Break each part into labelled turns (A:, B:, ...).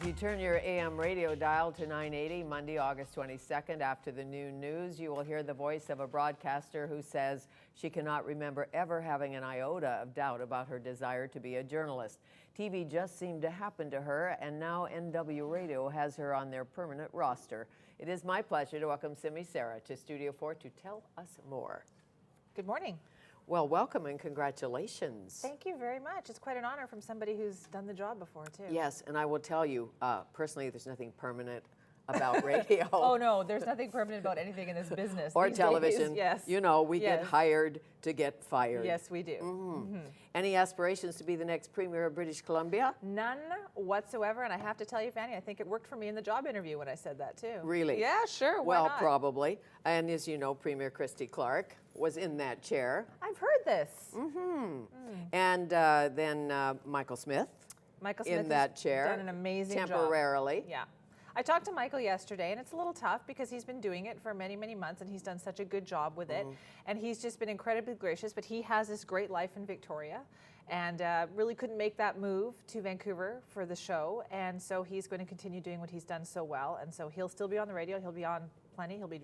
A: If you turn your AM radio dial to 980, Monday, August 22nd, after the noon news, you will hear the voice of a broadcaster who says she cannot remember ever having an iota of doubt about her desire to be a journalist. TV just seemed to happen to her, and now NW Radio has her on their permanent roster. It is my pleasure to welcome Simi Sara to Studio 4 to tell us more.
B: Good morning.
A: Well, welcome and congratulations.
B: Thank you very much. It's quite an honor from somebody who's done the job before, too.
A: Yes, and I will tell you, personally, there's nothing permanent about radio.
B: Oh, no, there's nothing permanent about anything in this business.
A: Or television.
B: Days, yes.
A: You know, we get hired to get fired.
B: Yes, we do.
A: Mm-hmm. Any aspirations to be the next Premier of British Columbia?
B: None whatsoever, and I have to tell you, Fanny, I think it worked for me in the job interview when I said that, too.
A: Really?
B: Yeah, sure, why
A: well,
B: not?
A: probably. And as you know, Premier Christy Clark was in that chair.
B: I've heard this.
A: Mm-hmm. And then Michael Smith.
B: Michael Smith
A: in that chair.
B: Done an amazing
A: temporarily.
B: job. Yeah. I talked to Michael yesterday, and it's a little tough because he's been doing it for many, many months, and he's done such a good job with it. And he's just been incredibly gracious, but he has this great life in Victoria and really couldn't make that move to Vancouver for the show. And so he's going to continue doing what he's done so well. And so he'll still be on the radio. He'll be on plenty. He'll be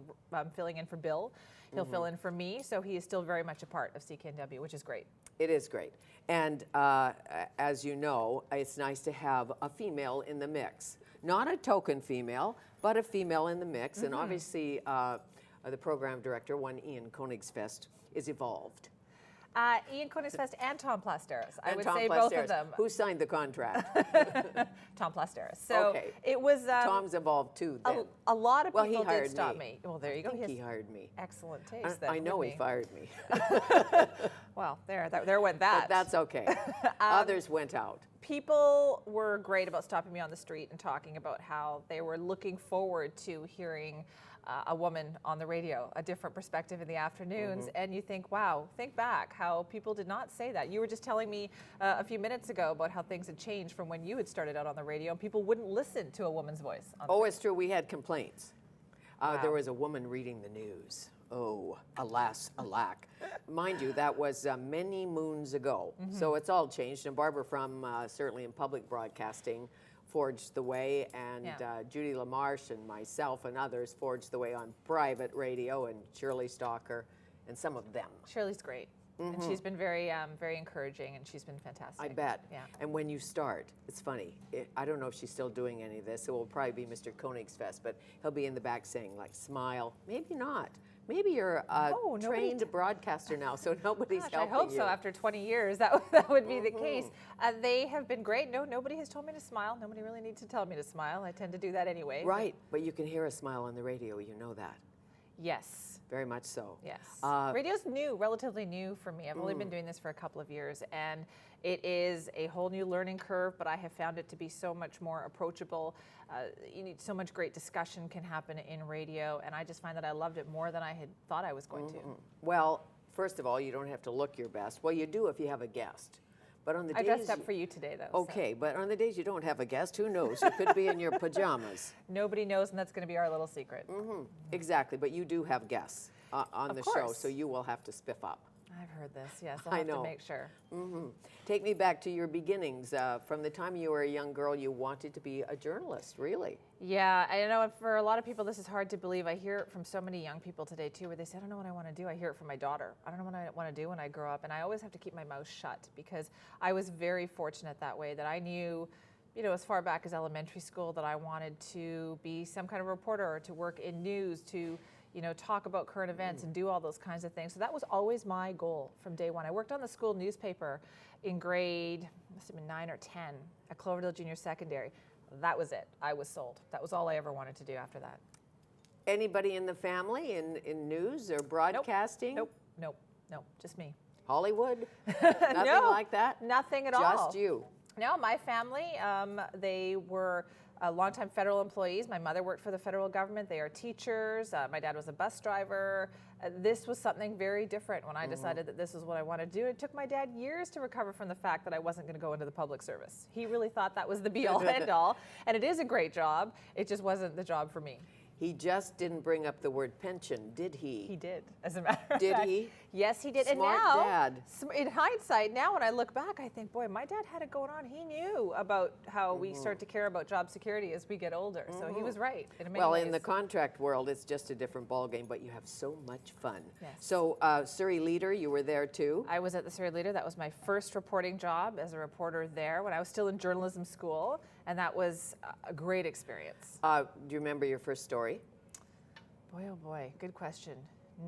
B: filling in for Bill. He'll fill in for me. So he is still very much a part of CKNW, which is great.
A: It is great. And as you know, it's nice to have a female in the mix. Not a token female, but a female in the mix. And obviously, the program director, one Ian Koenigsfest, is evolved.
B: Ian Koenigsfest and Tom Plasteris. I would
A: Tom
B: say
A: Plasteris.
B: both of them.
A: Who signed the contract?
B: Tom Plasteris. So
A: okay.
B: It was...
A: Tom's evolved too, then.
B: A lot of
A: well,
B: people
A: he hired
B: did stop
A: me.
B: Well, there you go.
A: I think he hired me.
B: Excellent taste, then.
A: I know he fired me.
B: Well, there went that.
A: But that's okay. Others went out.
B: People were great about stopping me on the street and talking about how they were looking forward to hearing a woman on the radio, a different perspective in the afternoons. And you think, wow, think back how people did not say that. You were just telling me a few minutes ago about how things had changed from when you had started out on the radio, and people wouldn't listen to a woman's voice.
A: Oh, it's true. We had complaints.
B: Wow.
A: There was a woman reading the news. Oh, alas, alack. Mind you, that was many moons ago. So it's all changed. And Barbara from, certainly in public broadcasting, forged the way. And Judy LaMarche and myself and others forged the way on private radio, and Shirley Stalker and some of them.
B: Shirley's great. And she's been very, very encouraging, and she's been fantastic.
A: I bet.
B: Yeah.
A: And when you start, it's funny. I don't know if she's still doing any of this. It will probably be Mr. Koenigsfest, but he'll be in the back saying, like, smile. Maybe not. Maybe you're a trained broadcaster now, so nobody's helping you.
B: I hope so. After 20 years, that would be the case. They have been great. No, nobody has told me to smile. Nobody really needs to tell me to smile. I tend to do that anyway.
A: Right, but you can hear a smile on the radio. You know that.
B: Yes.
A: Very much so.
B: Yes. Radio's new, relatively new for me. I've only been doing this for a couple of years, and it is a whole new learning curve, but I have found it to be so much more approachable. So much great discussion can happen in radio, and I just find that I loved it more than I had thought I was going to.
A: Well, first of all, you don't have to look your best. Well, you do if you have a guest. But on the
B: I
A: days
B: dressed up for you today, though.
A: Okay, but on the days you don't have a guest, who knows? You could be in your pajamas.
B: Nobody knows, and that's going to be our little secret.
A: Exactly, but you do have guests on the show, so you will have to spiff up.
B: I've heard this, yes. I'll have to make sure.
A: Take me back to your beginnings. From the time you were a young girl, you wanted to be a journalist, really?
B: Yeah, I know for a lot of people this is hard to believe. I hear it from so many young people today, too, where they say, I don't know what I want to do. I hear it from my daughter. I don't know what I want to do when I grow up. And I always have to keep my mouth shut because I was very fortunate that way, that I knew, as far back as elementary school, that I wanted to be some kind of reporter or to work in news, to talk about current events and do all those kinds of things. So that was always my goal from day one. I worked on the school newspaper in grade, must have been 9 or 10, at Cloverdale Junior Secondary. That was it. I was sold. That was all I ever wanted to do after that.
A: Anybody in the family in news or broadcasting?
B: Nope, just me.
A: Hollywood? Nothing like that?
B: Nothing at all.
A: Just you?
B: No, my family, they were longtime federal employees. My mother worked for the federal government. They are teachers. My dad was a bus driver. This was something very different when I decided that this was what I wanted to do. It took my dad years to recover from the fact that I wasn't going to go into the public service. He really thought that was the be-all, end-all. And it is a great job. It just wasn't the job for me.
A: He just didn't bring up the word pension, did he?
B: He did, as a matter of fact.
A: Did he?
B: Yes, he did.
A: Smart
B: and now,
A: dad.
B: In hindsight, now when I look back, I think, boy, my dad had it going on. He knew about how we start to care about job security as we get older. So he was right in many ways.
A: In the contract world, it's just a different ballgame, but you have so much fun.
B: Yes.
A: So Surrey Leader, you were there too?
B: I was at the Surrey Leader. That was my first reporting job as a reporter there when I was still in journalism school, and that was a great experience.
A: Do you remember your first story?
B: Boy, oh boy, good question.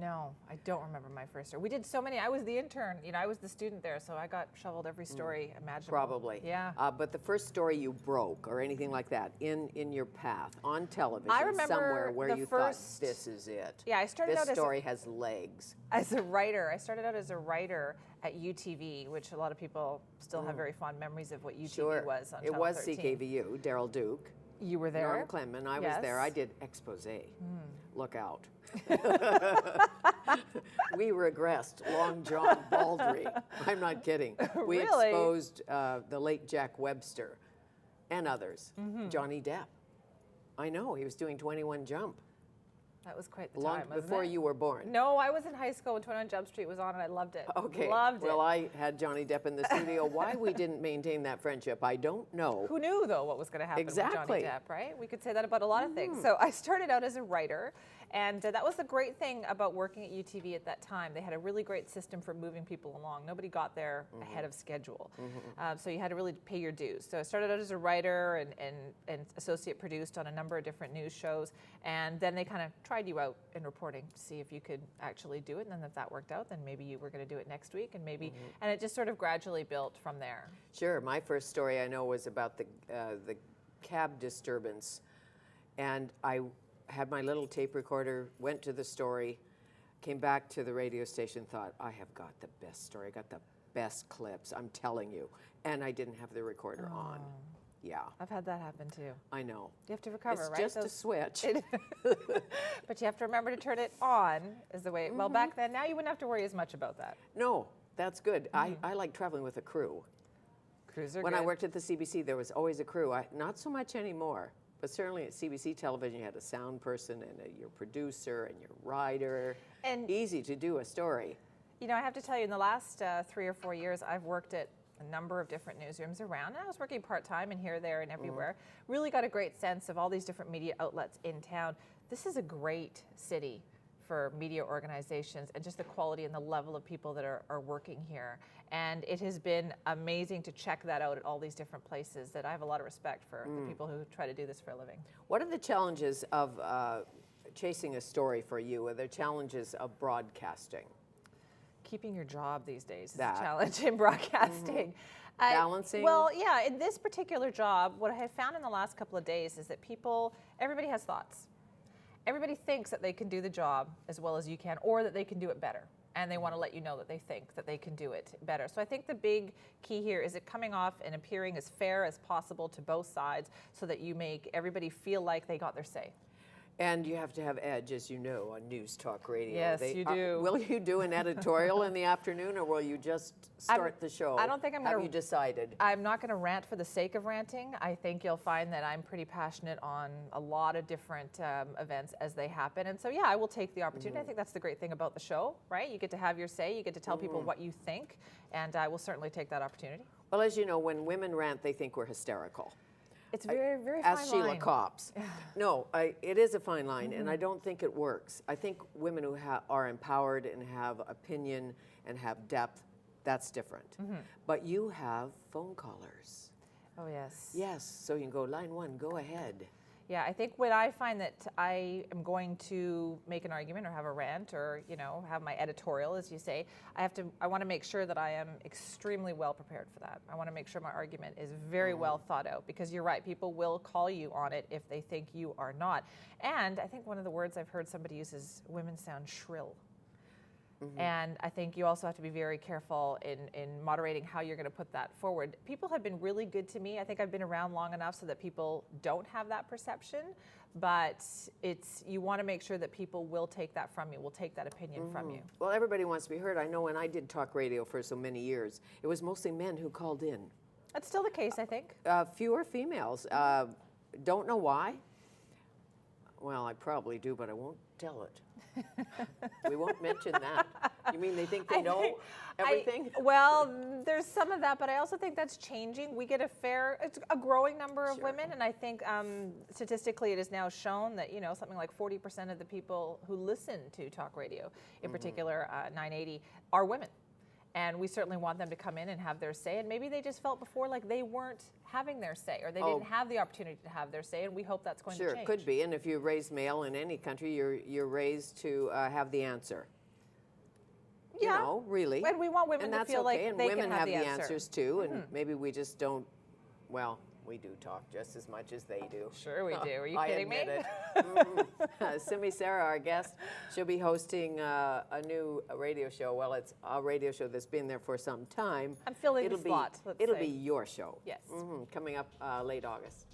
B: No, I don't remember my first story. We did so many. I was the intern. I was the student there, so I got shoveled every story imaginable.
A: Probably.
B: Yeah.
A: But the first story you broke or anything like that in your path on television
B: I remember
A: somewhere where
B: the
A: you
B: first,
A: thought, this is it.
B: Yeah, I started out
A: this story has legs.
B: As a writer. I started out as a writer at UTV, which a lot of people still have very fond memories of what UTV was on
A: It
B: Channel
A: was
B: 13.
A: CKNW, Daryl Duke.
B: You were there?
A: Norm Clement, I was there. I did expose. Look out. We regressed Long John Baldry. I'm not kidding. We
B: Really?
A: exposed the late Jack Webster and others. Johnny Depp. I know, he was doing 21 Jump.
B: That was quite the
A: Long
B: time, wasn't
A: before
B: it?
A: you were born.
B: No, I was in high school when 21 Jump Street was on, and I loved it.
A: Okay.
B: Loved it.
A: Well, I had Johnny Depp in the studio. Why we didn't maintain that friendship, I don't know.
B: Who knew, though, what was going to happen
A: Exactly.
B: with Johnny Depp, right? We could say that about a lot of things. So I started out as a writer, and that was the great thing about working at UTV at that time. They had a really great system for moving people along. Nobody got there ahead of schedule. So you had to really pay your dues. So I started out as a writer and associate produced on a number of different news shows, and then they kind of tried you out in reporting to see if you could actually do it, and then if that worked out, then maybe you were going to do it next week, and maybe, and it just sort of gradually built from there.
A: Sure. My first story I know was about the cab disturbance, and I had my little tape recorder, went to the story, came back to the radio station, thought, I have got the best story, I got the best clips, I'm telling you, and I didn't have the recorder on. Yeah.
B: I've had that happen too.
A: I know.
B: You have to recover,
A: It's
B: right?
A: just a switch.
B: But you have to remember to turn it on is the way, well, back then, now you wouldn't have to worry as much about that.
A: No, that's good. I like traveling with a crew.
B: Crews are
A: When
B: good.
A: I worked at the CBC, there was always a crew. Not so much anymore, but certainly at CBC television, you had a sound person and your producer and your writer.
B: And
A: easy to do a story.
B: I have to tell you, in the last 3 or 4 years, I've worked at a number of different newsrooms around, and I was working part-time and here, there, and everywhere. Really got a great sense of all these different media outlets in town. This is a great city for media organizations and just the quality and the level of people that are working here. And it has been amazing to check that out at all these different places, that I have a lot of respect for the people who try to do this for a living.
A: What are the challenges of chasing a story for you? Are there challenges of broadcasting?
B: Keeping your job these days is
A: That.
B: a challenge in broadcasting.
A: Balancing?
B: Well, yeah, in this particular job, what I have found in the last couple of days is that everybody has thoughts. Everybody thinks that they can do the job as well as you can, or that they can do it better. And they want to let you know that they think that they can do it better. So I think the big key here is it coming off and appearing as fair as possible to both sides so that you make everybody feel like they got their say.
A: And you have to have edge, as you know, on News Talk Radio.
B: Yes, you do.
A: Will you do an editorial in the afternoon, or will you just start the show?
B: I don't think I'm going to.
A: Have you decided?
B: I'm not going to rant for the sake of ranting. I think you'll find that I'm pretty passionate on a lot of different events as they happen. And so, yeah, I will take the opportunity. I think that's the great thing about the show, right? You get to have your say. You get to tell people what you think. And I will certainly take that opportunity.
A: Well, as you know, when women rant, they think we're hysterical.
B: It's very, very fine
A: Ask Sheila
B: line.
A: Copps. No, it is a fine line, and I don't think it works. I think women who are empowered and have opinion and have depth, that's different. But you have phone callers.
B: Oh, yes.
A: Yes, so you can go, line one, go ahead.
B: Yeah, I think when I find that I am going to make an argument or have a rant or, have my editorial, as you say, I want to make sure that I am extremely well prepared for that. I want to make sure my argument is very well thought out, because you're right, people will call you on it if they think you are not. And I think one of the words I've heard somebody use is women sound shrill. And I think you also have to be very careful in moderating how you're going to put that forward. People have been really good to me. I think I've been around long enough so that people don't have that perception, but you want to make sure that people will take that from you, will take that opinion from you.
A: Well, everybody wants to be heard. I know when I did talk radio for so many years, it was mostly men who called in.
B: That's still the case, I think.
A: Fewer females. Don't know why. Well, I probably do, but I won't tell it. We won't mention that. You mean they think they know everything?
B: Well, there's some of that, but I also think that's changing. We get it's a growing number of women, and I think statistically it is now shown that, something like 40% of the people who listen to talk radio, in particular 980, are women. And we certainly want them to come in and have their say. And maybe they just felt before like they weren't having their say, or they didn't have the opportunity to have their say. And we hope that's going to change.
A: Sure, it could be. And if you're raised male in any country, you're raised to have the answer.
B: Yeah,
A: really.
B: And we want women to feel like
A: and
B: they
A: women
B: can have
A: the answers too. And maybe we just don't. Well, we do talk just as much as they do.
B: Sure we do. Are you kidding me?
A: Simi Sara, our guest, she'll be hosting a new radio show. Well, it's a radio show that's been there for some time.
B: I'm filling the slot.
A: It'll be your show.
B: Yes.
A: Coming up late August.